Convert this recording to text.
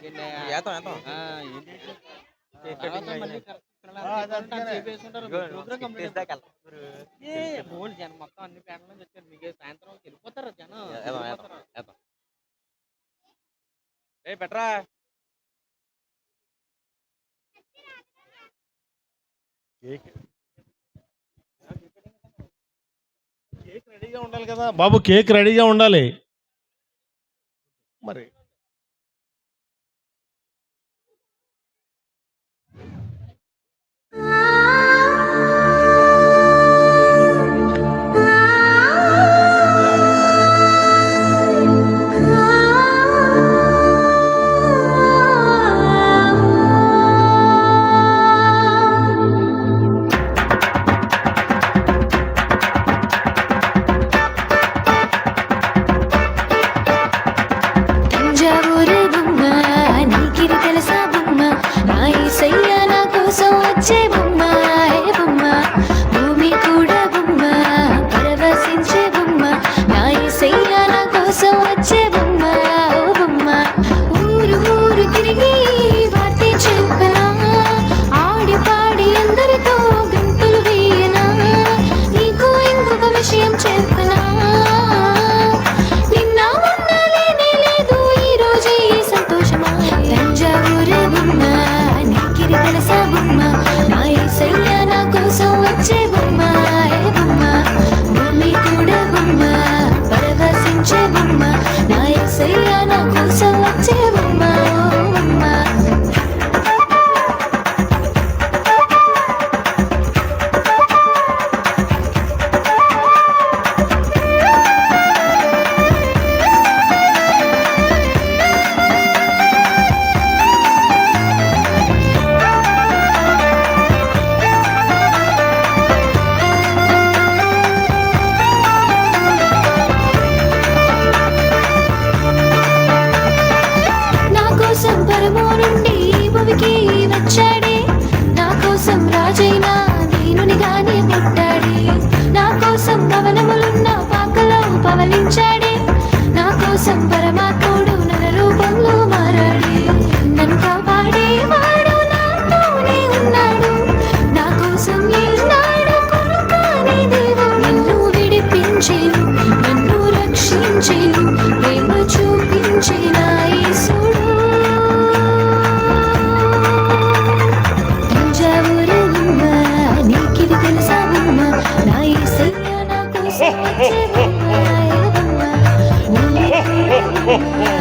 ఏంటి ఏతాం ఏతాం ఆ, ఏంటి కేక్ తర్వాత కటింగ్ మళ్ళీ అయినా కరెక్ట్ చేసుకుంటారు ప్రోగ్రామ్ కంప్లీట్ ఏ బోల్డ్ జనం మొత్తం అన్ని ప్యాటల నుంచి వచ్చారు మీకు సాయంత్రం వెళ్ళిపోతారు జనం వెళ్ళిపోతారు. ఏతాం ఏ పెట్టరా కేక్ కేక్ రెడీగా ఉండాలి కదా బాబు, కేక్ రెడీగా ఉండాలి మరి. తంజావూరు బొమ్మ నీకిది తెలుసా బొమ్మ, నా యేసయ్య నా కోసం వచ్చే బొమ్మ, ఏ బొమ్మ భూమి కూడా బొమ్మ, పరవశించే బొమ్మ, నా యేసయ్య నా కోసం వచ్చే బొమ్మ, ఓ బొమ్మ. ఊరు ఊరు తిరిగి వార్తే చెప్పనా, ఆడి పాడి అందరితో గంతులు వేయనా, నీకు ఇంకొక విషయం చెప్పనా, నిన్న మొన్న లేనే లేదు ఈ రోజే సంతోషమా. తంజావూరు బొమ్మ నీకిది తెలుసా బొమ్మ, నా యేసయ్య నా కోసం వచ్చే బొమ్మ, ఏ బొమ్మ భూమి కూడా బొమ్మ, పరవశించే బొమ్మ, నా యేసయ్య నా కోసం వచ్చే బొమ్మ, ఓ బొమ్మ. నా కోసం పరమో నుండి భూమికి వచ్చాడే, నా కోసం రాజైన దీనునిగానే పుట్టాడే, నా కోసం భవనములున్న పాకలో పవలించాడే, నా కోసం పరమాత్ముడు నర రూపంలో మారాడే, నన్ను కాపాడేవాడు నాతోనే ఉన్నాడు, నా కోసం ఏనాడు కొనుకాని దేవుడు, నన్ను విడిపించేను నన్ను రక్షించేను ప్రేమ చూపించిన యేసుడు. తంజావూరు బొమ్మ నీకిది తెలుసా బొమ్మ, నా యేసయ్య నా కోసం వచ్చే బొమ్మ, ఏ బొమ్మ భూమి కూడా బొమ్మ,